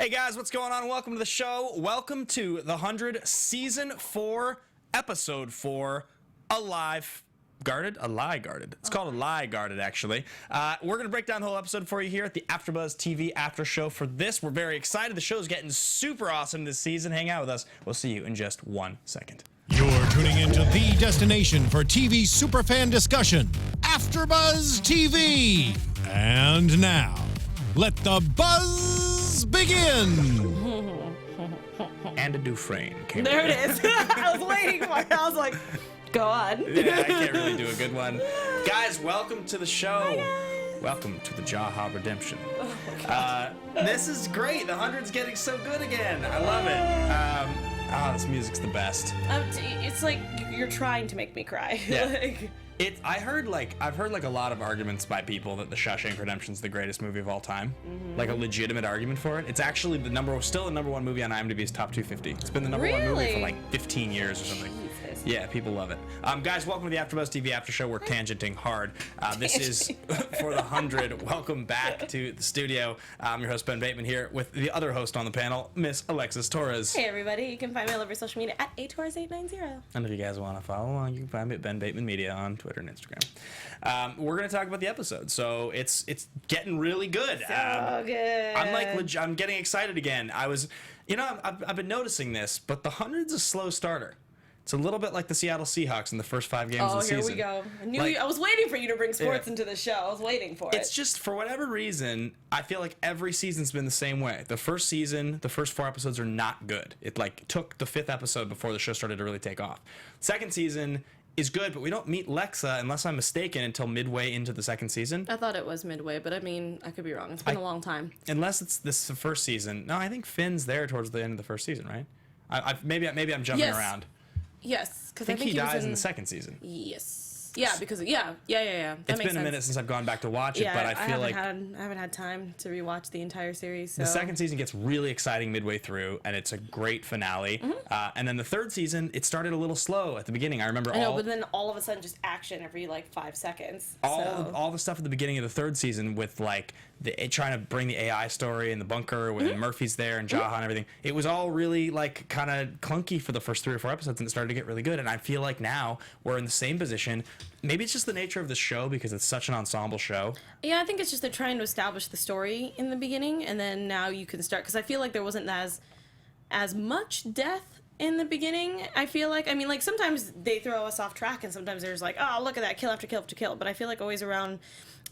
Hey guys, what's going on? Welcome to the show. Welcome to The 100 Season 4, Episode 4, Alive Guarded? A Lie Guarded. It's called A Lie Guarded, actually. We're going to break down the whole episode for you here at the AFTERBUZZ TV After Show for this. We're very excited. The show's getting super awesome this season. Hang out with us. We'll see you in just 1 second. You're tuning into the destination for TV superfan discussion, AFTERBUZZ TV. And now, let the buzz begin. And a Dufresne came There it is. I was waiting for it. I was like, go on. Yeah, I can't really do a good one. Guys, welcome to the show. Hi, guys. Welcome to the Jaha Redemption. Oh my God. This is great. The 100's getting so good again. I love it. This music's the best. It's like you're trying to make me cry. Yeah. I've heard a lot of arguments by people that The Shawshank Redemption's the greatest movie of all time. Mm-hmm. Like a legitimate argument for it. It's actually still the number one movie on IMDb's top 250. It's been the number one movie for like 15 years or something. Jesus. Yeah, people love it. Guys, welcome to the AfterBuzz TV After Show. We're tangenting hard. This is for the 100. Welcome back to the studio. I'm your host, Ben Bateman, here with the other host on the panel, Miss Alexis Torres. Hey, everybody. You can find me all over social media at atorres890. And if you guys want to follow along, you can find me at Ben Bateman Media on Twitter and Instagram. We're going to talk about the episode, so it's getting really good. So good. I'm getting excited again. I've been noticing this, but the 100's a slow starter. It's a little bit like the Seattle Seahawks in the first 5 games of the season. Oh, here we go. I was waiting for you to bring sports into the show. I was waiting for it. It's just, for whatever reason, I feel like every season's been the same way. The first season, the first 4 episodes are not good. It took the 5th episode before the show started to really take off. Second season is good, but we don't meet Lexa, unless I'm mistaken, until midway into the second season. I thought it was midway, but I mean, I could be wrong. It's been a long time. Unless it's the first season. No, I think Finn's there towards the end of the first season, right? Maybe I'm jumping around. Yes, because I think he dies in the second season. Yes. Yeah, because yeah. That it's makes been a minute since I've gone back to watch it, but I feel like I haven't had time to rewatch the entire series. So. The second season gets really exciting midway through, and it's a great finale. Mm-hmm. And then the third season, it started a little slow at the beginning. I remember but then all of a sudden, just action every 5 seconds. All the stuff at the beginning of the third season with trying to bring the AI story in the bunker when Murphy's there and Jaha and everything. It was all really kind of clunky for the first 3 or 4 episodes, and it started to get really good. And I feel like now we're in the same position. Maybe it's just the nature of the show because it's such an ensemble show. Yeah, I think it's just they're trying to establish the story in the beginning, and then now you can start, because I feel like there wasn't as much death in the beginning. I feel like, sometimes they throw us off track, and sometimes there's oh, look at that, kill after kill after kill. But I feel like always around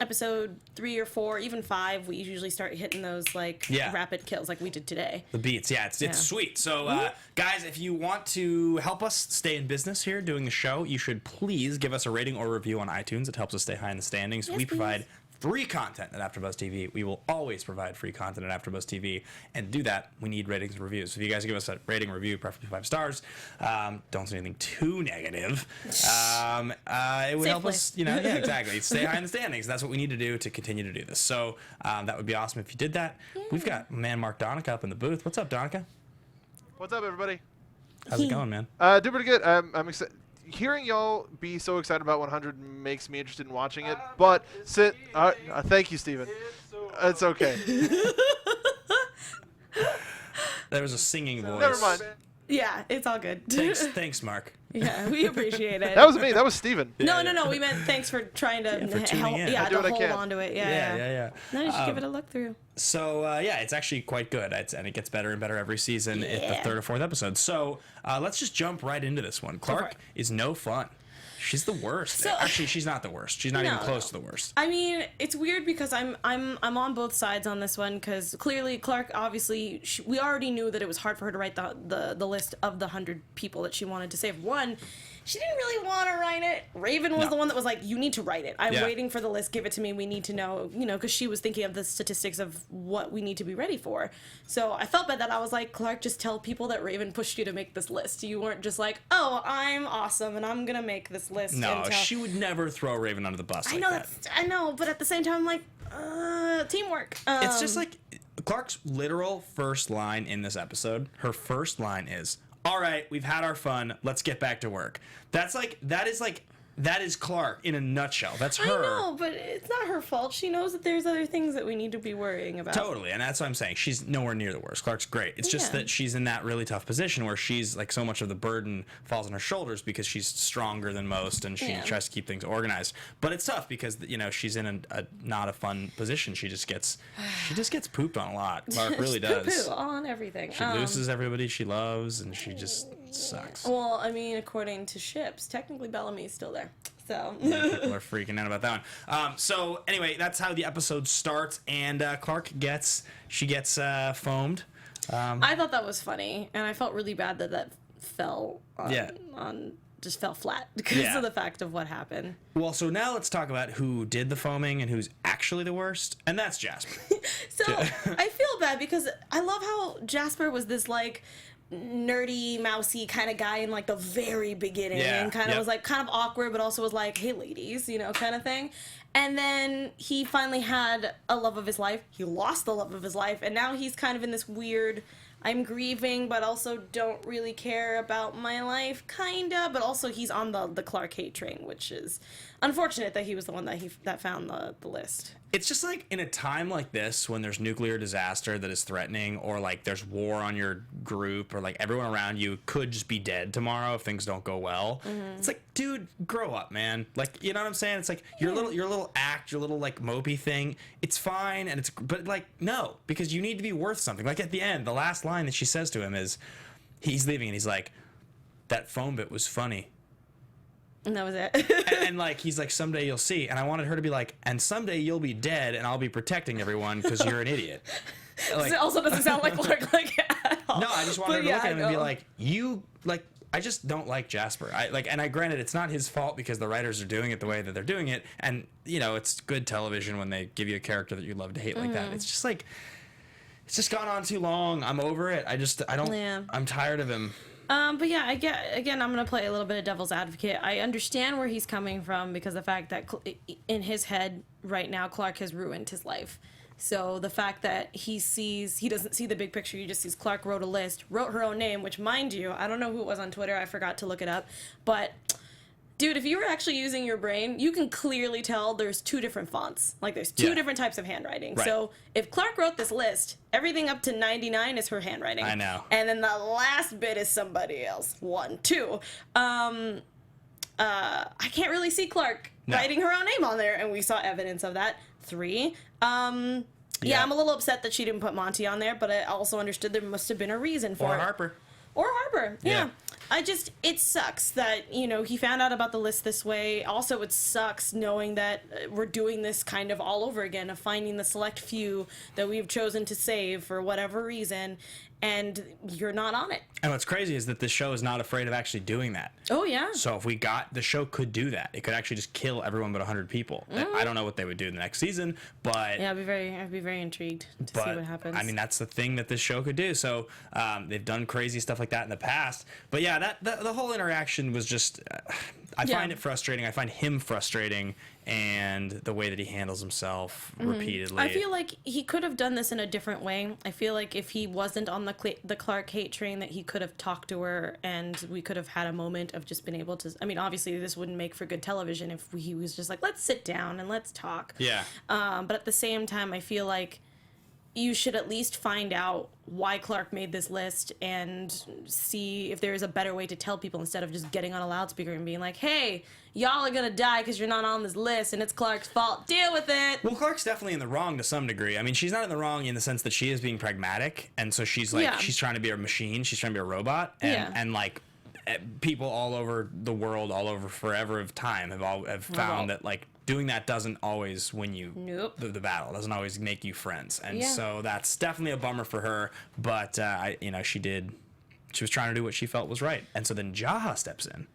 episode 3 or 4, even 5, we usually start hitting those rapid kills like we did today. The beats, it's sweet. So guys, if you want to help us stay in business here doing the show, you should please give us a rating or review on iTunes. It helps us stay high in the standings. Yes, we please. provide free content at AfterBuzz TV. We will always provide free content at AfterBuzz TV, and to do that, we need ratings and reviews. So if you guys give us a rating review, preferably 5 stars, don't say anything too negative. It would help us, exactly, stay high in the standings. That's what we need to do to continue to do this. So that would be awesome if you did that. Yeah. We've got Mark Donica up in the booth. What's up, Donica? What's up, everybody? How's it going, man? Doing pretty good. I'm excited. Hearing y'all be so excited about 100 makes me interested in watching it. But thank you, Steven. It's okay. There was a singing voice. Never mind. Yeah, it's all good. Thanks, Mark. Yeah, we appreciate it. That wasn't me. That was Steven. No. We meant thanks for trying to tuning in. to hold on to it. Yeah. No, you should give it a look through. So, it's actually quite good. And it gets better and better every season at the 3rd or 4th episode. So, let's just jump right into this one. Clarke is no fun. She's the worst. So, actually, she's not the worst. She's not even close to the worst. I mean, it's weird because I'm on both sides on this one, because clearly Clarke, obviously, we already knew that it was hard for her to write the list of the 100 people that she wanted to save. One, she didn't really want to write it. Raven was the one that was like, you need to write it. I'm waiting for the list. Give it to me. We need to know, because she was thinking of the statistics of what we need to be ready for. So I felt bad that I was like, Clarke, just tell people that Raven pushed you to make this list. You weren't just like, oh, I'm awesome and I'm going to make this list. No, she would never throw Raven under the bus I know, but at the same time, I'm like, teamwork. It's just like Clarke's literal first line in this episode. Her first line is, all right, we've had our fun. Let's get back to work. That is That is Clarke in a nutshell. That's her. I know, but it's not her fault. She knows that there's other things that we need to be worrying about. Totally, and that's what I'm saying. She's nowhere near the worst. Clarke's great. It's just that she's in that really tough position where she's like so much of the burden falls on her shoulders because she's stronger than most and she tries to keep things organized. But it's tough because she's in a not a fun position. She just gets pooped on a lot. Clarke really does. Poo on everything. She loses everybody she loves, and she just sucks. Well, I mean, according to ships, technically Bellamy's still there. So people are freaking out about that one. So anyway, that's how the episode starts, and Clarke gets foamed. I thought that was funny, and I felt really bad that fell on just fell flat because of the fact of what happened. Well, so now let's talk about who did the foaming and who's actually the worst, and that's Jasper. So I feel bad because I love how Jasper was this like nerdy, mousy kind of guy in like the very beginning, and kind of was like kind of awkward, but also was like, "Hey, ladies," kind of thing. And then he finally had a love of his life. He lost the love of his life, and now he's kind of in this weird, I'm grieving, but also don't really care about my life, kinda. But also he's on the Clarke hate train, which is unfortunate that he was the one that found the list. It's just like in a time like this when there's nuclear disaster that is threatening, or like there's war on your group, or like everyone around you could just be dead tomorrow if things don't go well. It's like, dude, grow up, man. Like, you know what I'm saying? It's like your little act, your little like mopey thing. It's fine, and but like no, because you need to be worth something. Like at the end, the last line that she says to him is, he's leaving, and he's like, "That phone bit was funny." And that was it. and like he's like, "Someday you'll see," and I wanted her to be like, "And someday you'll be dead, and I'll be protecting everyone because you're an idiot." Like, it also doesn't sound like Clarke like at all. no, I just wanted her to look at him and be like, "You like." I just don't like Jasper. Granted, it's not his fault because the writers are doing it the way that they're doing it, and it's good television when they give you a character that you love to hate like that. It's just like, it's just gone on too long. I'm over it. I'm tired of him. But yeah, I'm going to play a little bit of devil's advocate. I understand where he's coming from because the fact that in his head right now, Clarke has ruined his life. So the fact that he doesn't see the big picture, he just sees Clarke wrote her own name, which mind you, I don't know who it was on Twitter, I forgot to look it up. But dude, if you were actually using your brain, you can clearly tell there's two different fonts. Like there's two different types of handwriting. Right. So if Clarke wrote this list, everything up to 99 is her handwriting. I know. And then the last bit is somebody else. 1, 2. I can't really see Clarke writing her own name on there, and we saw evidence of that. 3. Yeah, I'm a little upset that she didn't put Monty on there, but I also understood there must have been a reason for it. Or Harper, yeah. It sucks that, he found out about the list this way. Also, it sucks knowing that we're doing this kind of all over again, of finding the select few that we've chosen to save for whatever reason, and you're not on it. And what's crazy is that this show is not afraid of actually doing that. Oh, yeah. So if the show could do that. It could actually just kill everyone but 100 people. I don't know what they would do in the next season, but... Yeah, I'd be very intrigued to see what happens. I mean, that's the thing that this show could do. So they've done crazy stuff like that in the past. But yeah, the whole interaction was just... I find it frustrating. I find him frustrating, and the way that he handles himself repeatedly. I feel like he could have done this in a different way. I feel like if he wasn't on the Clarke hate train, that he could have talked to her, and we could have had a moment of just been able to... I mean, obviously, this wouldn't make for good television if he was just like, let's sit down and let's talk. Yeah. But at the same time, I feel like you should at least find out why Clarke made this list and see if there is a better way to tell people instead of just getting on a loudspeaker and being like, hey, y'all are gonna die because you're not on this list and it's Clarke's fault. Deal with it. Well, Clarke's definitely in the wrong to some degree. I mean, she's not in the wrong in the sense that she is being pragmatic, and so she's like, she's trying to be a machine, she's trying to be a robot, and like people all over the world, all over forever of time have found that like doing that doesn't always win you the battle. It doesn't always make you friends. And so that's definitely a bummer for her. But, she was trying to do what she felt was right. And so then Jaha steps in.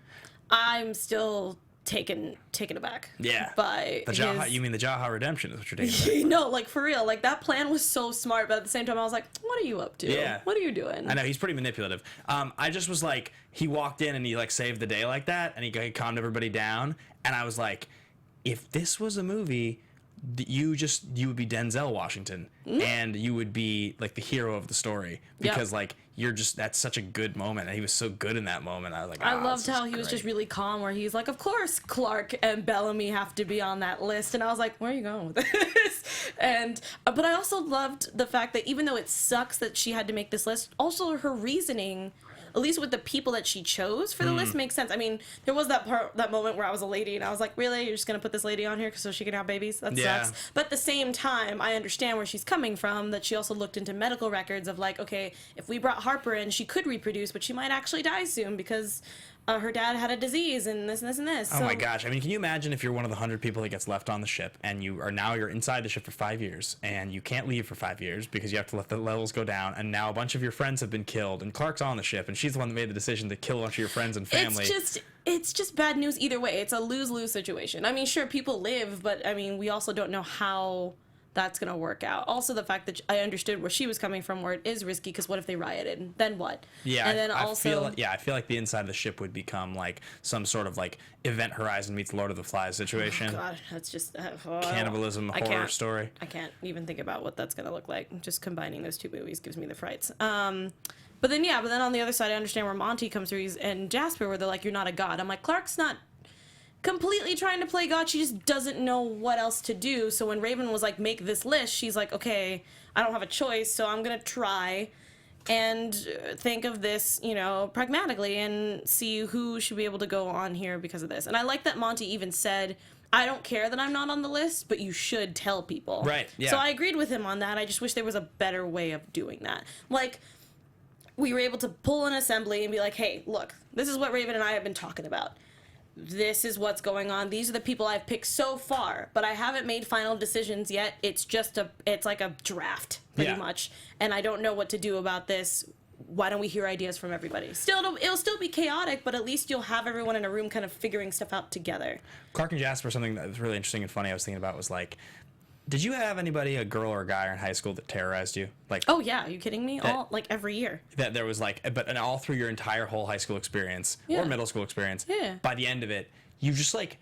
I'm still taken aback. Yeah. By you mean the Jaha redemption is what you're taking aback. No, like for real. Like that plan was so smart, but at the same time I was like, what are you up to? Yeah. What are you doing? I know, he's pretty manipulative. I just was like, he walked in and he like saved the day like that, and he calmed everybody down. And I was like, if this was a movie, you would be Denzel Washington, and you would be like the hero of the story because like that's such a good moment, and he was so good in that moment. I was like, I loved how he was just really calm, where he's like, of course Clarke and Bellamy have to be on that list, and I was like, where are you going with this? And but I also loved the fact that even though it sucks that she had to make this list, also her reasoning, at least with the people that she chose for the list, makes sense. I mean, there was that moment where I was a lady and I was like, really? You're just going to put this lady on here so she can have babies? That sucks. But at the same time, I understand where she's coming from, that she also looked into medical records of like, okay, if we brought Harper in, she could reproduce, but she might actually die soon because her dad had a disease and this and this and this. Oh my gosh. I mean, can you imagine if you're one of the 100 people that gets left on the ship and you're inside the ship for 5 years and you can't leave for 5 years because you have to let the levels go down, and now a bunch of your friends have been killed and Clarke's on the ship and she's the one that made the decision to kill a bunch of your friends and family. It's just bad news either way. It's a lose-lose situation. I mean, sure, people live, but I mean, we also don't know how that's going to work out. Also, the fact that I understood where she was coming from, where it is risky, because what if they rioted? Then what? Yeah, and then I feel like the inside of the ship would become like some sort of like Event Horizon meets Lord of the Flies situation. Oh, God, that's just... cannibalism horror story. I can't even think about what that's going to look like. Just combining those two movies gives me the frights. But then on the other side, I understand where Monty comes through and Jasper, where they're like, you're not a god. I'm like, Clarke's not completely trying to play God. She just doesn't know what else to do. So when Raven was like, make this list, she's like, okay, I don't have a choice, so I'm going to try and think of this, pragmatically and see who should be able to go on here because of this. And I like that Monty even said, I don't care that I'm not on the list, but you should tell people. Right, yeah. So I agreed with him on that. I just wish there was a better way of doing that. Like, we were able to pull an assembly and be like, hey, look, this is what Raven and I have been talking about. This is what's going on. These are the people I've picked so far, but I haven't made final decisions yet. It's like a draft, pretty much. And I don't know what to do about this. Why don't we hear ideas from everybody? It'll still be chaotic, but at least you'll have everyone in a room kind of figuring stuff out together. Clarke and Jasper, something that was really interesting and funny I was thinking about was like, did you have anybody, a girl or a guy in high school that terrorized you? Like, oh yeah, are you kidding me? Every year. That there was but all through your entire whole high school experience or middle school experience, by the end of it, you just like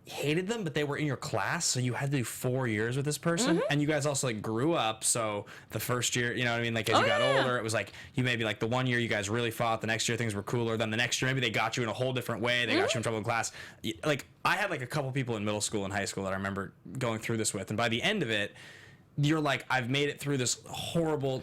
hated them, but they were in your class, so you had to do 4 years with this person, and you guys also like grew up. So the first year, you know what I mean, like as you got older, it was like you maybe like the 1 year you guys really fought, the next year things were cooler, then the next year maybe they got you in a whole different way, they got you in trouble in class. Like I had like a couple people in middle school and high school that I remember going through this with, and by the end of it, you're like, I've made it through this horrible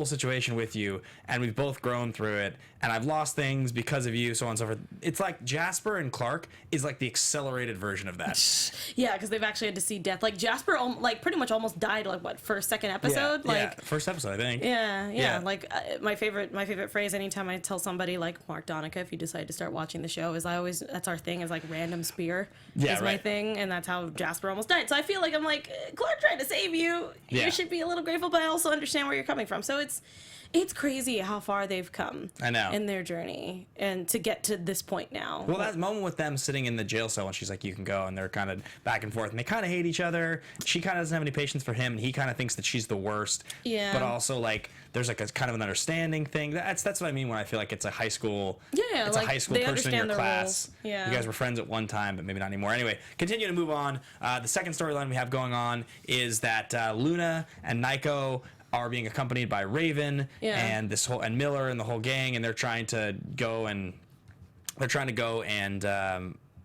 situation with you, and we've both grown through it, and I've lost things because of you, so on and so forth. It's like Jasper and Clarke is like the accelerated version of that. Yeah, because they've actually had to see death. Like Jasper, like pretty much almost died. Like what, first, second episode? First episode, I think. Yeah. Like my favorite phrase anytime I tell somebody like Mark Donica, if you decide to start watching the show, is that's our thing, is like random spear my thing, and that's how Jasper almost died. So I feel like I'm like, Clarke tried to save you. You should be a little grateful, but I also understand where you're coming from. So it's crazy how far they've come. I know. In their journey, and to get to this point now. Well, that moment with them sitting in the jail cell and she's like, you can go, and they're kind of back and forth, and they kind of hate each other. She kind of doesn't have any patience for him, and he kind of thinks that she's the worst. Yeah. But also, like, there's like a kind of an understanding thing. That's what I mean when I feel like it's a high school. Yeah, it's like, a high school they person in your understand the class. rules. Yeah. You guys were friends at one time, but maybe not anymore. Anyway, continue to move on. The second storyline we have going on is that Luna and Nico are being accompanied by Raven and Miller and the whole gang, and they're trying to go and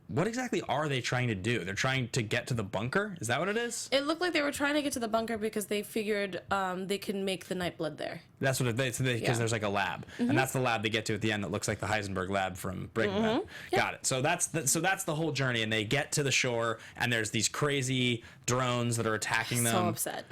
what exactly are they trying to do? They're trying to get to the bunker? Is that what it is? It looked like they were trying to get to the bunker because they figured they can make the Nightblood there. That's what because there's like a lab, and that's the lab they get to at the end that looks like the Heisenberg lab from Breaking Bad. Got it. So that's the whole journey, and they get to the shore, and there's these crazy drones that are attacking them. So upset.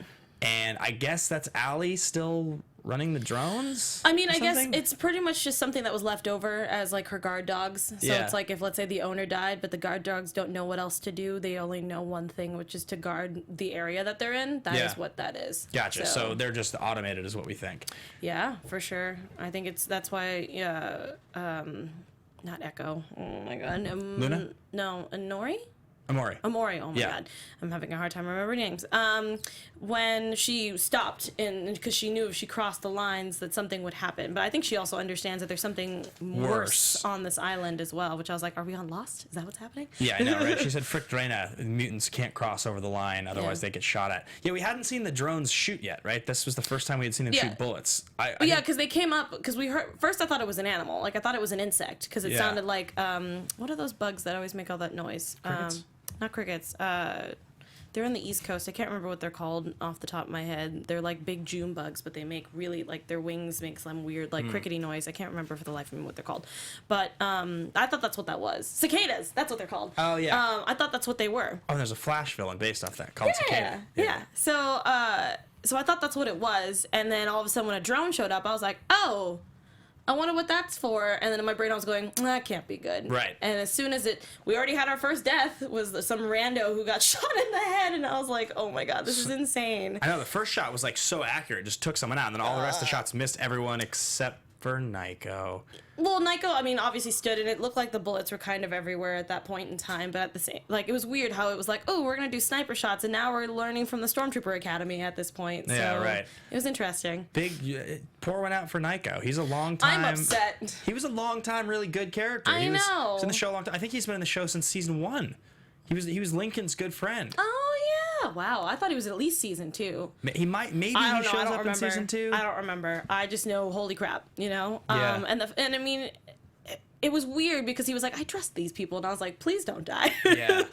And I guess that's Allie still running the drones? I mean, I guess it's pretty much just something that was left over as like her guard dogs. So it's like if, let's say, the owner died, but the guard dogs don't know what else to do. They only know one thing, which is to guard the area that they're in. That is what that is. Gotcha. So they're just automated is what we think. Yeah, for sure. I think that's why, not Echo. Oh my God. Luna? No, Nori? Amori. Amori, oh my Yeah. god. I'm having a hard time remembering names. When she stopped because she knew if she crossed the lines that something would happen. But I think she also understands that there's something worse on this island as well, which I was like, are we on Lost? Is that what's happening? Yeah, I know, right? She said, frick Draina, mutants can't cross over the line, otherwise they get shot at. Yeah, we hadn't seen the drones shoot yet, right? This was the first time we had seen them shoot bullets. Yeah, because they came up, because we heard, first I thought it was an animal. Like, I thought it was an insect, because it sounded like, what are those bugs that always make all that noise? Crickets? Not crickets. They're on the East Coast. I can't remember what they're called off the top of my head. They're like big June bugs, but they make really, like, their wings make some weird, like, crickety noise. I can't remember for the life of me what they're called. But I thought that's what that was. Cicadas. That's what they're called. Oh, yeah. I thought that's what they were. Oh, and there's a Flash villain based off that called Cicada. Yeah. So I thought that's what it was. And then all of a sudden when a drone showed up, I was like, oh, I wonder what that's for. And then in my brain I was going, that can't be good. Right. And as soon as we already had our first death, was some rando who got shot in the head. And I was like, oh my God, this is insane. I know, the first shot was like so accurate, just took someone out, and then all the rest of the shots missed everyone except for Nico. Well, Nico, I mean, obviously stood, and it looked like the bullets were kind of everywhere at that point in time, but at the same, like, it was weird how it was like, oh, we're going to do sniper shots, and now we're learning from the Stormtrooper Academy at this point. Yeah, so right. It was interesting. Pour one out for Nico. He's a long time. I'm upset. He was a long time really good character. I He was in the know. show a long time. I think he's been in the show since season 1. He was Lincoln's good friend. Oh, yeah. Wow. I thought he was at least season 2. Maybe he I don't know. shows I don't up remember. in season 2. I don't remember. I just know, holy crap, you know? Yeah. And I mean, it was weird because he was like, I trust these people. And I was like, please don't die. Yeah.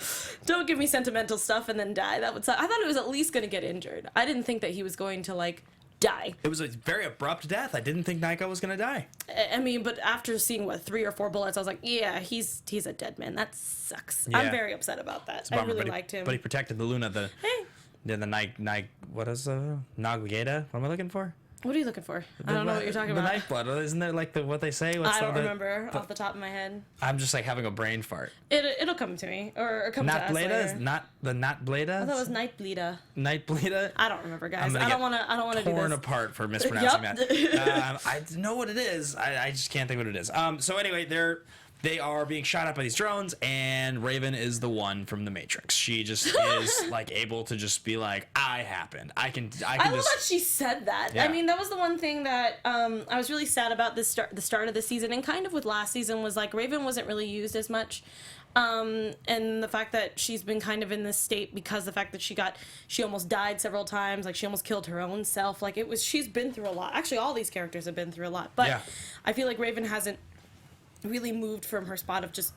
Don't give me sentimental stuff and then die. That would suck. I thought it was at least going to get injured. I didn't think that he was going to, like, die. It was a very abrupt death. I didn't think Nico was going to die. I mean, but after seeing, 3 or 4 bullets, I was like, yeah, he's a dead man. That sucks. Yeah. I'm very upset about that. I really liked him. But he protected the Luna, the what is Nagageda? What am I looking for? What are you looking for? I don't know what you're talking the about. Night Blood. Isn't there like what they say? I don't remember off the top of my head. I'm just like having a brain fart. It'll come to me or come to us Bleda? later. Not the Not Bleda? I thought it was Night Bleeda. Night Bleda? I don't remember, guys. I'm I don't want to do torn this. apart for mispronouncing Yup. that. I know what it is. I just can't think what it is. So anyway, they are being shot at by these drones, and Raven is the one from the Matrix. She just is like able to just be like, I happened. I can I love just. that she said that. Yeah. I mean, that was the one thing that I was really sad about the start of the season, and kind of with last season was like Raven wasn't really used as much. And the fact that she's been kind of in this state because the fact that she almost died several times, like she almost killed her own self. Like she's been through a lot. Actually, all these characters have been through a lot. But Yeah. I feel like Raven hasn't really moved from her spot of just,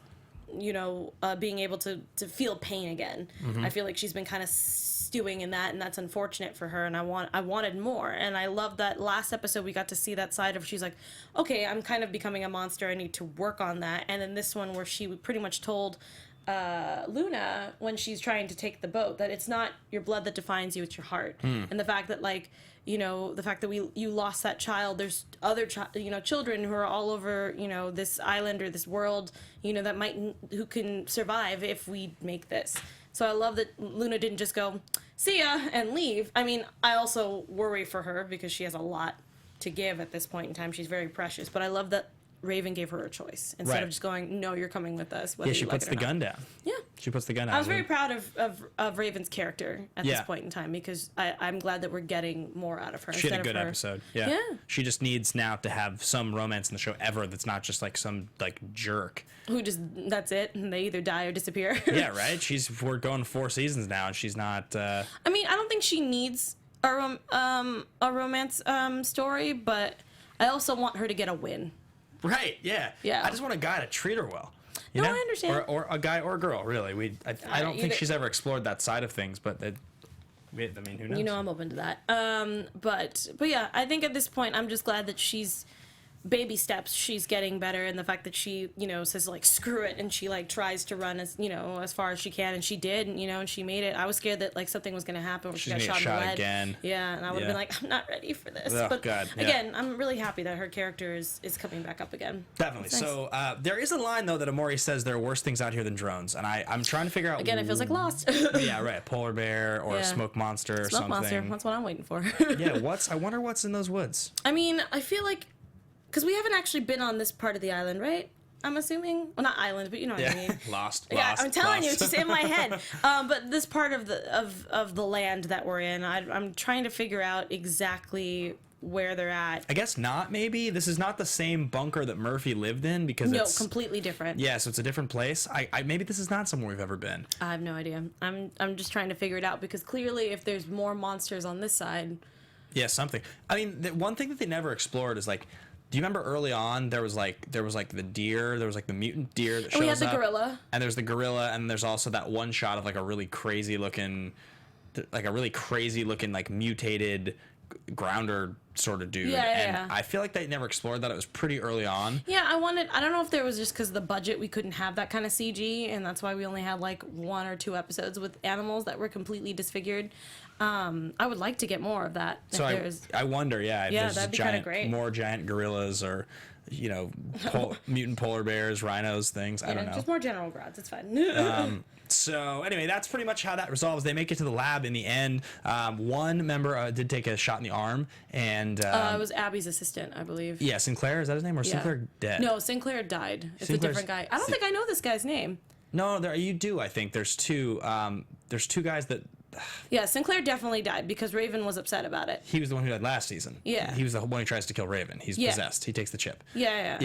being able to feel pain again. I feel like she's been kind of stewing in that, and that's unfortunate for her, and I wanted more. And I love that last episode we got to see that side of she's like, okay, I'm kind of becoming a monster, I need to work on that. And then this one where she pretty much told Luna when she's trying to take the boat that it's not your blood that defines you, it's your heart. And the fact that the fact that you lost that child, there's other children who are all over this island or this world who can survive if we make this. So I love that Luna didn't just go see ya and leave. I mean, I also worry for her because she has a lot to give at this point in time. She's very precious, but I love that Raven gave her a choice instead of just going, no, you're coming with us. Yeah, she puts the gun down. Yeah. She puts the gun down. I was very proud of Raven's character at this point in time because I'm glad that we're getting more out of her. She had a instead good of her. episode. Yeah. She just needs now to have some romance in the show ever that's not just like some like jerk. Who just, that's it, and they either die or disappear. Yeah, right? We're going 4 seasons now, and she's not... I mean, I don't think she needs a romance story, but I also want her to get a win. Right, yeah. Yeah. I just want a guy to treat her well. You No, know? I understand. Or a guy or a girl, really. I don't think she's ever explored that side of things, but I mean, who knows? I'm open to that. But yeah, I think at this point, I'm just glad that she's baby steps. She's getting better, and the fact that she, says like screw it, and she like tries to run as as far as she can, and she did, and she made it. I was scared that like something was gonna happen when she got shot in the leg again. Yeah, and I would have been like, I'm not ready for this. Oh, but God, yeah. again, I'm really happy that her character is coming back up again. Definitely. That's nice. So there is a line though that Amori says there are worse things out here than drones, and I'm trying to figure out. Again, it feels like Lost. Yeah, right. Polar bear or a smoke monster or Smoke something. monster. That's what I'm waiting for. Yeah. I wonder what's in those woods. I mean, I feel like because we haven't actually been on this part of the island, right? I'm assuming. Well, not island, but you know what I mean. Lost. Yeah, I'm telling you, lost. it's just in my head. But this part of the land that we're in, I'm trying to figure out exactly where they're at. I guess not. Maybe this is not the same bunker that Murphy lived in because it's completely different. Yeah, so it's a different place. I maybe this is not somewhere we've ever been. I have no idea. I'm just trying to figure it out because clearly, if there's more monsters on this side. Yeah, something. I mean, the one thing that they never explored is like. Do you remember early on there was like the deer, there was like the mutant deer that shows up. We had the gorilla. And there's the gorilla, and there's also that one shot of like a really crazy looking like mutated grounder sort of dude. Yeah. I feel like they never explored that. It was pretty early on. Yeah, I don't know if there was just because of the budget we couldn't have that kind of CG, and that's why we only had like 1 or 2 episodes with animals that were completely disfigured. I would like to get more of that. So I wonder, if there's that'd be kind of great. more giant gorillas or, mutant polar bears, rhinos, things. I don't know. Just more general grots. It's fine. So anyway, that's pretty much how that resolves. They make it to the lab in the end. One member did take a shot in the arm, and it was Abby's assistant, I believe. Yeah, Sinclair, is that his name, or Sinclair dead? No, Sinclair died. It's a different guy. I don't think I know this guy's name. No, you do. I think there's two. There's 2 guys that. Yeah, Sinclair definitely died because Raven was upset about it. He was the one who died last season. Yeah. He was the one who tries to kill Raven. He's possessed. He takes the chip. Yeah.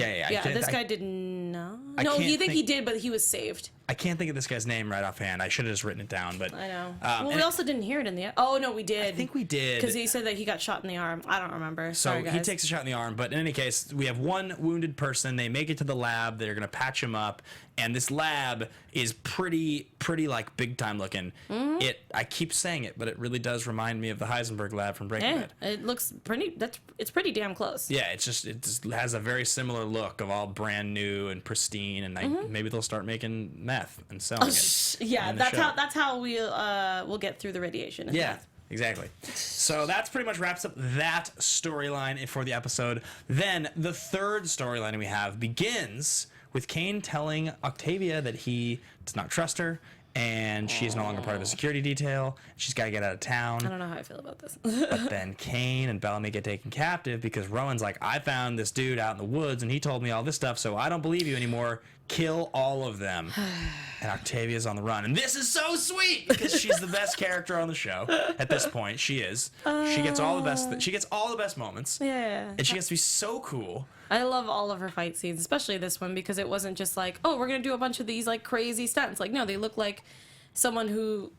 This guy didn't know. No, you think he did, but he was saved. I can't think of this guy's name right offhand. I should have just written it down, but I know. Well, we also didn't hear it in the. Oh no, we did. I think we did because he said that he got shot in the arm. I don't remember. So Sorry, guys. he takes a shot in the arm, but in any case, we have one wounded person. They make it to the lab. They're gonna patch him up, and this lab is pretty like big time looking. Mm-hmm. I keep saying it, but it really does remind me of the Heisenberg lab from Breaking Bad. It looks pretty. It's pretty damn close. Yeah, it just has a very similar look of all brand new and pristine, and maybe they'll start making meth and selling it. Yeah, that's how we'll get through the radiation. Yeah. Exactly. So that's pretty much wraps up that storyline for the episode. Then the third storyline we have begins with Kane telling Octavia that he does not trust her, and she is no longer part of the security detail. She's got to get out of town. I don't know how I feel about this. But then Kane and Bellamy get taken captive because Rowan's like, I found this dude out in the woods, and he told me all this stuff, so I don't believe you anymore. Kill all of them. And Octavia's on the run. And this is so sweet because she's the best character on the show at this point. She is. She gets all the best. She gets all the best moments. Yeah. And she gets to be so cool. I love all of her fight scenes, especially this one, because it wasn't just like, oh, we're gonna do a bunch of these like crazy stunts. Like, no, they look like someone who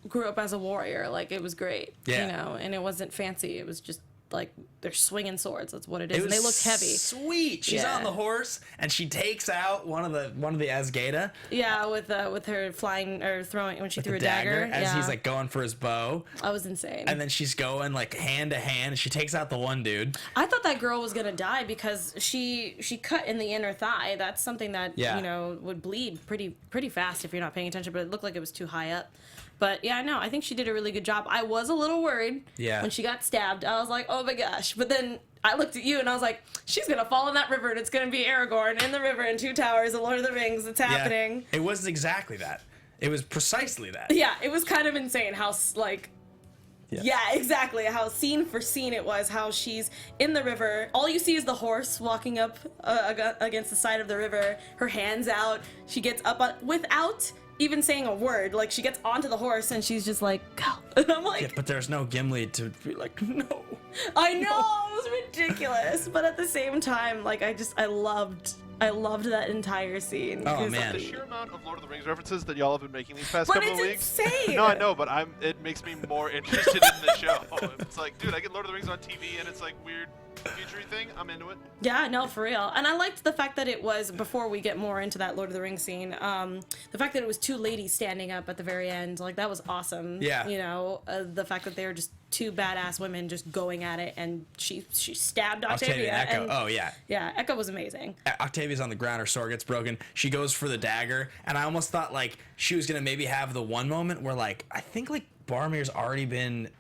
grew up as a warrior. Like, it was great. Yeah. And it wasn't fancy. It was just like they're swinging swords. That's what it is. And they look heavy. Sweet. She's on the horse and she takes out one of the Asgata. Yeah, with her flying or throwing when she threw a dagger as he's like going for his bow. That was insane. And then she's going like hand to hand and she takes out the one dude. I thought that girl was gonna die because she cut in the inner thigh. That's something that would bleed pretty fast if you're not paying attention, but it looked like it was too high up. But yeah, no, I think she did a really good job. I was a little worried when she got stabbed. I was like, oh my gosh. But then I looked at you and I was like, she's going to fall in that river and it's going to be Aragorn in the river in Two Towers of Lord of the Rings. It's happening. It was exactly that. It was precisely that. Yeah, it was kind of insane how, like... Yeah, exactly. How scene for scene it was. How she's in the river. All you see is the horse walking up against the side of the river. Her hands out. She gets up without... even saying a word. Like, she gets onto the horse and she's just like, go. And I'm like... Yeah, but there's no Gimli to be like, no. I know, it was ridiculous. But at the same time, like, I loved that entire scene. Oh, man. The sheer amount of Lord of the Rings references that y'all have been making these past couple of weeks. But it's insane. No, I know, but it makes me more interested in the show. It's like, dude, I get Lord of the Rings on TV and it's like weird future thing. I'm into it. Yeah, no, for real. And I liked the fact that it was, before we get more into that Lord of the Rings scene, the fact that it was 2 ladies standing up at the very end, like, that was awesome. Yeah. You know, the fact that they were just 2 badass women just going at it, and she stabbed Octavia. And Echo. And, oh, yeah. Yeah, Echo was amazing. Octavia's on the ground, her sword gets broken. She goes for the dagger, and I almost thought, like, she was going to maybe have the one moment where, like, I think, like, Boromir's already been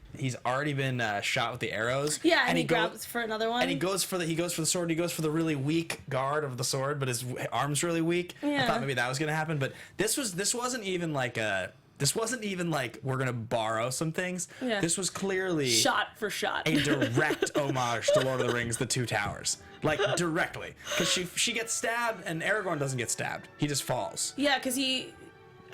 shot with the arrows. Yeah, and he grabs for another one. And he goes for the sword. He goes for the really weak guard of the sword, but his arm's really weak. Yeah. I thought maybe that was gonna happen, but this wasn't even like a this wasn't even like we're gonna borrow some things. Yeah. This was clearly shot for shot. a direct homage to Lord of the Rings: The Two Towers, like directly, because she gets stabbed and Aragorn doesn't get stabbed. He just falls. Yeah, because he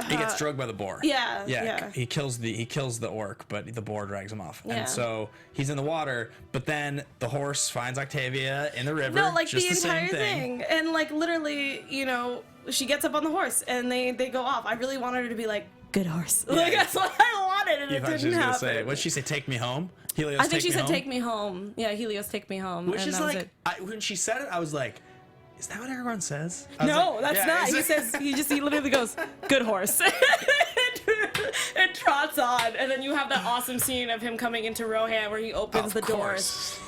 gets drugged by the boar. Yeah. He kills the orc, but the boar drags him off. Yeah. And so he's in the water, but then the horse finds Octavia in the river. No, like just the entire same thing. and like literally, you know, she gets up on the horse and they go off. I really wanted her to be like, good horse. Yeah. Like that's what I wanted, and You it thought didn't she was happen. gonna say, what'd she say? Take me home. Helios, I think she said, home? "Take me home." Yeah, Helios, take me home. Which and is that was like, it. when she said it, I was like, is that what Aragorn says? I was No, like, that's yeah, not. is He it- says he literally goes, "Good horse." It trots on, and then you have that awesome scene of him coming into Rohan where he opens Of the doors. course.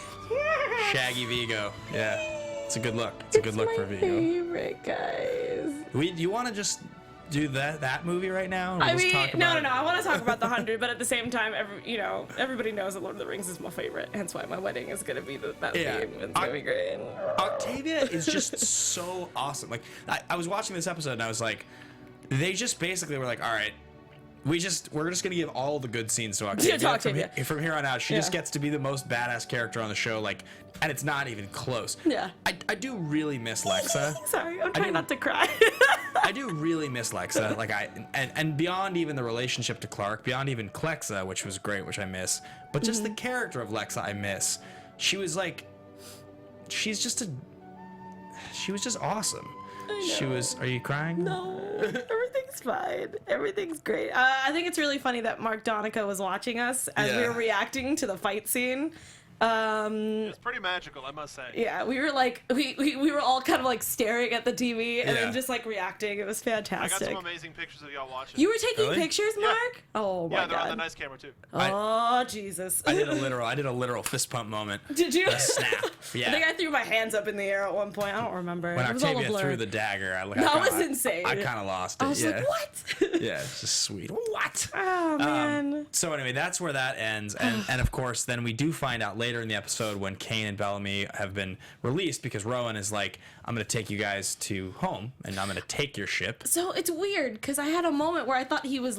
Shaggy Vigo. Yeah. It's a good look. It's a good look for Vigo. Favorite, guys. Do you want to just do that movie right now? I mean, talk no. about I want to talk about the 100, but at the same time, everybody knows that Lord of the Rings is my favorite. Hence why my wedding is gonna be that Yeah. theme. It's gonna be great. Octavia is just so awesome. Like, I was watching this episode and I was like, they just basically were like, all right, we're just gonna give all the good scenes to Octavia. To Octavia. From here on out, she just Yeah. gets to be the most badass character on the show. Like, and it's not even close. Yeah. I do really miss Lexa. Sorry, I'm trying not to cry. I do really miss Lexa. Like and beyond even the relationship to Clarke, beyond even Clexa, which was great, which I miss, but just the character of Lexa I miss. She was like, she was just awesome. She was. Are you crying? No, everything's fine. Everything's great. I think it's really funny that Mark Donica was watching us as we Yeah. were reacting to the fight scene. It's pretty magical, I must say. Yeah, we were like, we were all kind of like staring at the TV and Yeah. then just like reacting. It was I got fantastic. some amazing pictures of y'all watching. You were taking Really? pictures, Yeah. Mark? Oh my yeah, they're on the god. nice camera too. Oh Jesus. I did a literal fist pump moment. Did you? A snap. Yeah. I think I threw my hands up in the air at one point. I don't remember. When It was all a Octavia blur. threw the dagger, That was insane. I kind of lost it. I was yeah. like, what? Yeah, it's just sweet. What? Oh man. So anyway, that's where that ends, and of course, then we do find out later in the episode when Cain and Bellamy have been released because Rowan is like, "I'm gonna take you guys to home, and I'm gonna take your ship." So it's weird because I had a moment where I thought he was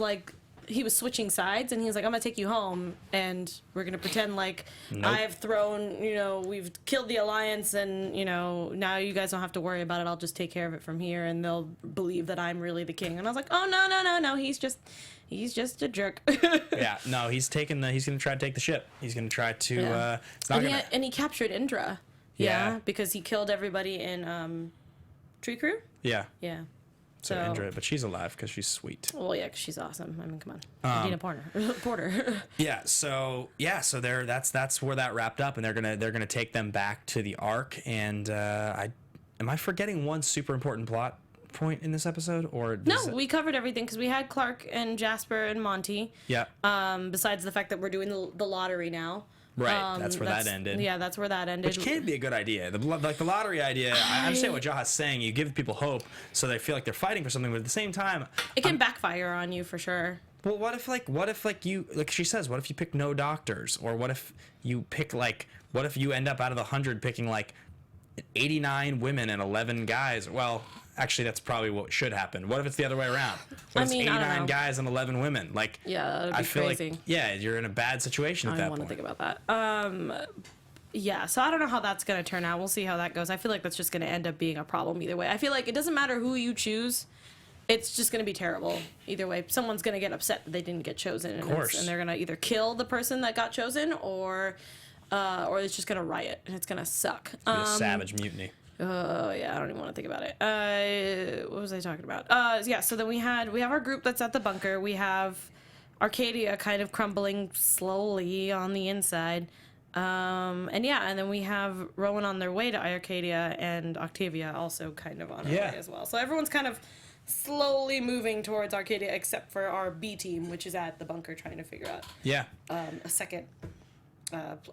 switching sides and he was like, I'm gonna take you home and we're gonna pretend like Nope. I've thrown, we've killed the alliance and, now you guys don't have to worry about it. I'll just take care of it from here and they'll believe that I'm really the king. And I was like, oh, no. He's just a jerk. Yeah, no, he's gonna try to take the ship. He's gonna try to. Yeah. It's not gonna. And he captured Indra. Yeah. Because he killed everybody in Tree Crew. Yeah. Yeah. So Indra, but she's alive because she's sweet. Well, yeah, because she's awesome. I mean, come on. Dina Porter. Yeah, so that's where that wrapped up, and they're gonna take them back to the Ark. And am I forgetting one super important plot point in this episode, or We covered everything because we had Clarke and Jasper and Monty. Yeah. Besides the fact that we're doing the lottery now. Right, that's where that ended. Yeah, that's where that ended. Which can be a good idea. The lottery idea. I understand what Jaha's saying. You give people hope so they feel like they're fighting for something, but at the same time, It can backfire on you for sure. well, what if you, like she says, what if you pick no doctors, or what if you pick what if you end up out of the 100 picking 89 women and 11 guys? Well, actually, that's probably what should happen. What if it's the other way around? What if it's I don't 89 know. guys and 11 women? Yeah, that'd be I feel crazy. you're in a bad situation at I that don't want to point. think about that. Yeah, so I don't know how that's going to turn out. We'll see how that goes. I feel like that's just going to end up being a problem either way. I feel like it doesn't matter who you choose. It's just going to be terrible either way. Someone's going to get upset that they didn't get chosen. Of course. And they're going to either kill the person that got chosen or it's just going to riot and it's going to suck. Be a savage mutiny. Oh yeah, I don't even want to think about it. What was I talking about? Yeah. So then we have our group that's at the bunker. We have Arcadia kind of crumbling slowly on the inside, and then we have Rowan on their way to Arcadia and Octavia also kind of on her way as well. So everyone's kind of slowly moving towards Arcadia except for our B team, which is at the bunker trying to figure out a second.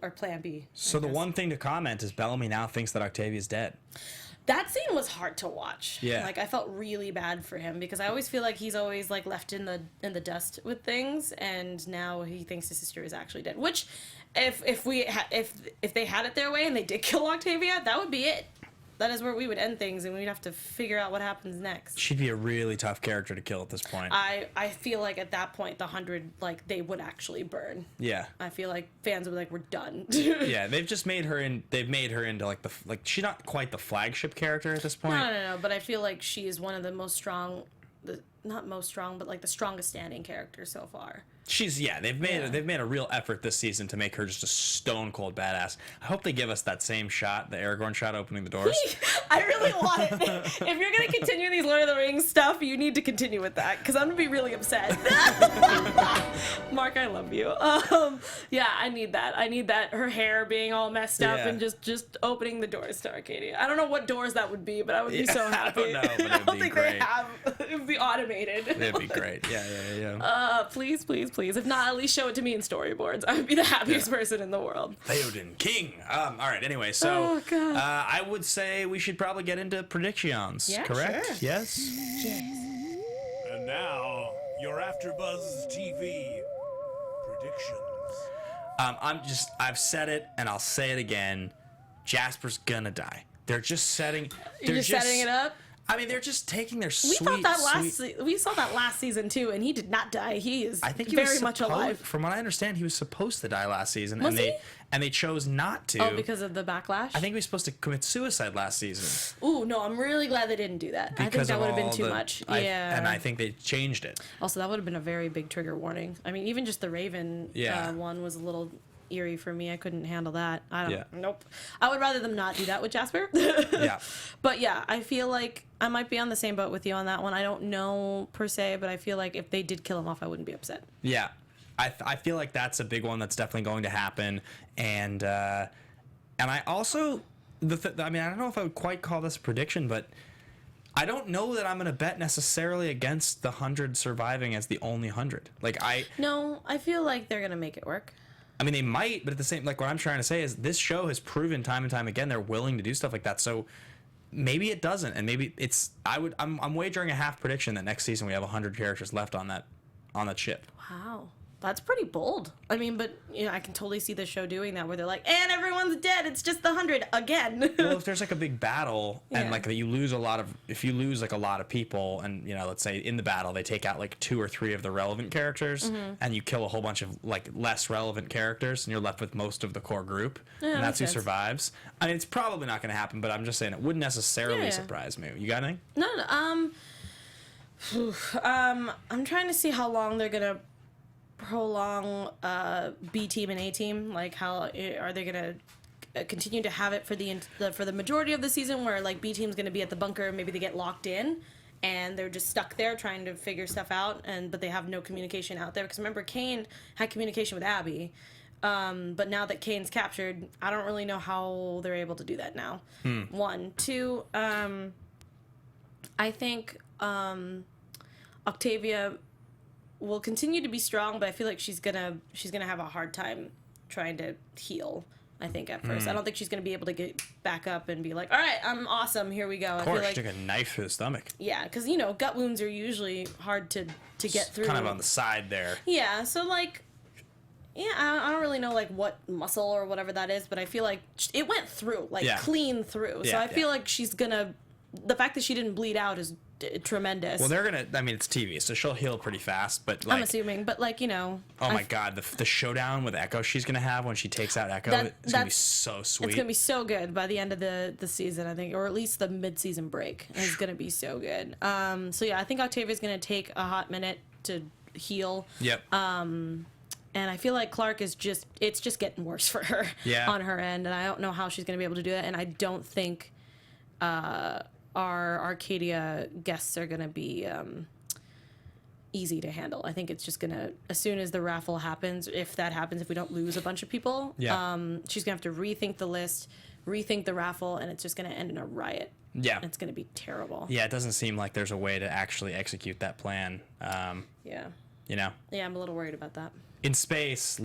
Or plan B. So the one thing to comment is Bellamy now thinks that Octavia's dead. That scene was hard to watch. Yeah. I felt really bad for him because I always feel like he's always left in the dust with things, and now he thinks his sister is actually dead. Which, if they had it their way and they did kill Octavia, that would be it. that is where we would end things, and we'd have to figure out what happens next. She'd be a really tough character to kill at this point. I feel like at that point, the 100, like, they would actually burn. Yeah. I feel like fans would be like, we're done. Yeah, they've just made her into like she's not quite the flagship character at this point. No, but I feel like she is one of the most strong, not most strong, but like the strongest standing character so far. They've made a real effort this season to make her just a stone cold badass. I hope they give us that same shot, the Aragorn shot opening the doors. I really want it. If you're gonna continue these Lord of the Rings stuff, you need to continue with that, because I'm gonna be really upset. Mark, I love you. Yeah, I need that. I need that. Her hair being all messed up and just opening the doors to Arcadia. I don't know what doors that would be, but I would be so happy. I don't know, but I don't think great. they have. It would be automated. It'd be great. Yeah. Please. If not, at least show it to me in storyboards. I would be the happiest person in the world. Theoden King. All right. Anyway, so Oh, God. I would say we should probably get into predictions. Yeah, correct? sure. Yes. And now, your AfterBuzz TV predictions. I've said it and I'll say it again. Jasper's gonna die. They're just setting. You're just setting it up. I mean, they're just taking their We sweet. thought that we saw that last season too, and he did not die. He is I think he very was much alive. From what I understand, he was supposed to die last season, Was he? and they chose not to. Oh, because of the backlash? I think he was supposed to commit suicide last season. Ooh, no, I'm really glad they didn't do that. I think that would have been too much. Yeah. And I think they changed it. Also, that would have been a very big trigger warning. I mean, even just the Raven one was a little eerie for me. I couldn't handle that. Nope. I would rather them not do that with Jasper. Yeah. But yeah, I feel like I might be on the same boat with you on that one. I don't know per se, but I feel like if they did kill him off, I wouldn't be upset. Yeah. I feel like that's a big one that's definitely going to happen. And I also, I mean, I don't know if I would quite call this a prediction, but I don't know that I'm going to bet necessarily against the 100 surviving as the only 100. No, I feel like they're going to make it work. I mean, they might, but at the same, like, what I'm trying to say is this show has proven time and time again they're willing to do stuff like that. So maybe it doesn't, and maybe it's. I'm wagering a half prediction that next season we have 100 characters left on that ship. Wow. That's pretty bold. I mean, but I can totally see the show doing that where they're like, and everyone's dead. It's just the 100 again. Well, if there's like a big battle and like if you lose a lot of people, and let's say in the battle they take out like 2 or 3 of the relevant characters, and you kill a whole bunch of like less relevant characters, and you're left with most of the core group, and that's who survives. I mean, it's probably not going to happen, but I'm just saying it wouldn't necessarily surprise me. You got anything? No. I'm trying to see how long they're gonna prolong B team and A team. Like, how are they gonna continue to have it for the majority of the season, where like B team's gonna be at the bunker, maybe they get locked in and they're just stuck there trying to figure stuff out, but they have no communication out there, because remember Kane had communication with Abby, but now that Kane's captured, I don't really know how they're able to do that now. 1, 2, I think Octavia will continue to be strong, but I feel like she's gonna have a hard time trying to heal. I think at first, I don't think she's gonna be able to get back up and be like, "All right, I'm awesome. Here we go." Of course, she took a knife to the stomach. Yeah, because gut wounds are usually hard to get through. Kind of on the side there. Yeah, so like, I don't really know like what muscle or whatever that is, but I feel like it went through, like clean through. So I feel like she's gonna. The fact that she didn't bleed out is tremendous. Well, they're gonna. I mean, it's TV, so she'll heal pretty fast. But like, I'm assuming, but like Oh my God, the showdown with Echo she's gonna have when she takes out Echo, it's gonna be so sweet. It's gonna be so good by the end of the season, I think, or at least the mid-season break. It's gonna be so good. So yeah, I think Octavia's gonna take a hot minute to heal. Yep. And I feel like Clarke is it's just getting worse for her on her end, and I don't know how she's gonna be able to do that, and I don't think our Arcadia guests are going to be easy to handle. I think it's just going to, as soon as the raffle happens, if that happens, if we don't lose a bunch of people, she's going to have to rethink the list, rethink the raffle, and it's just going to end in a riot. Yeah. It's going to be terrible. Yeah, it doesn't seem like there's a way to actually execute that plan. Yeah. Yeah, I'm a little worried about that. In space,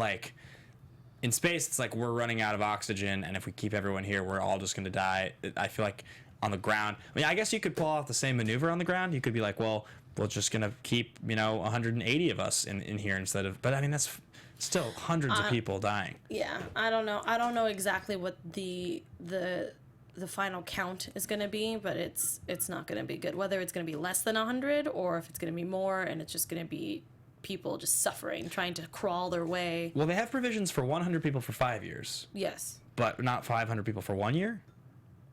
it's like we're running out of oxygen, and if we keep everyone here, we're all just going to die. I feel like on the ground, I mean, I guess you could pull off the same maneuver on the ground. You could be like, well, we're just going to keep, 180 of us in here instead of, but I mean, that's still hundreds of people dying. Yeah, I don't know exactly what the the final count is going to be, but it's not going to be good. Whether it's going to be less than 100 or if it's going to be more, and it's just going to be people just suffering, trying to crawl their way. Well, they have provisions for 100 people for 5 years. Yes. But not 500 people for 1 year.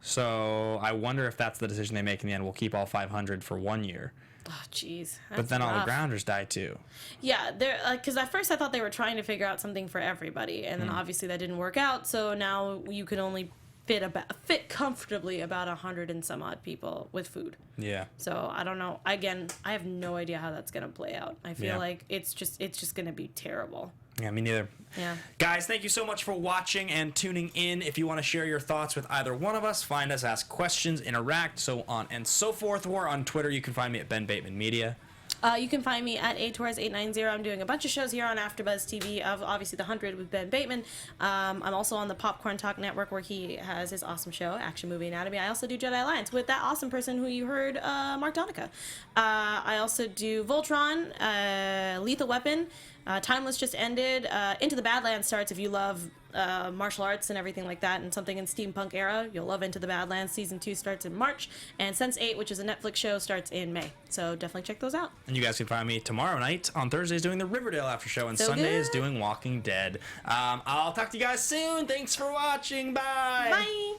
So I wonder if that's the decision they make in the end. We'll keep all 500 for 1 year. Oh, jeez. But then all the grounders die too. Yeah, they're because at first I thought they were trying to figure out something for everybody, and then obviously that didn't work out. So now you can only fit comfortably about 100 and some odd people with food. Yeah. So I don't know. Again, I have no idea how that's gonna play out. I feel Yeah. like it's just gonna be terrible. Yeah, me neither. Yeah. Guys, thank you so much for watching and tuning in. If you want to share your thoughts with either one of us, find us, ask questions, interact, so on and so forth. Or on Twitter, you can find me at Ben Bateman Media. You can find me at Torres890. I'm doing a bunch of shows here on AfterBuzz TV, of obviously the 100 with Ben Bateman. I'm also on the Popcorn Talk Network, where he has his awesome show, Action Movie Anatomy. I also do Jedi Alliance with that awesome person who you heard, Mark Donica. I also do Voltron, Lethal Weapon. Timeless just ended. Into the Badlands starts. If you love martial arts and everything like that, and something in steampunk era, you'll love Into the Badlands. Season 2 starts in March, and Sense8, which is a Netflix show, starts in May. So definitely check those out. And you guys can find me tomorrow night on Thursdays doing the Riverdale After Show, and Sundays doing Walking Dead. I'll talk to you guys soon. Thanks for watching. Bye. Bye.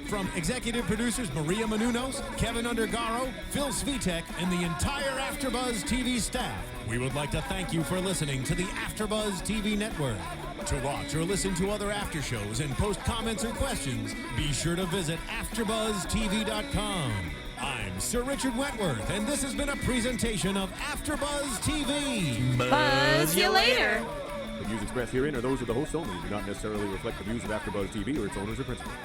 From executive producers Maria Menounos, Kevin Undergaro, Phil Svitek, and the entire AfterBuzz TV staff, we would like to thank you for listening to the AfterBuzz TV network. To watch or listen to other after shows and post comments or questions, be sure to visit AfterBuzzTV.com. I'm Sir Richard Wentworth, and this has been a presentation of AfterBuzz TV. Buzz you later. The views expressed herein are those of the hosts only and do not necessarily reflect the views of AfterBuzz TV or its owners or principals.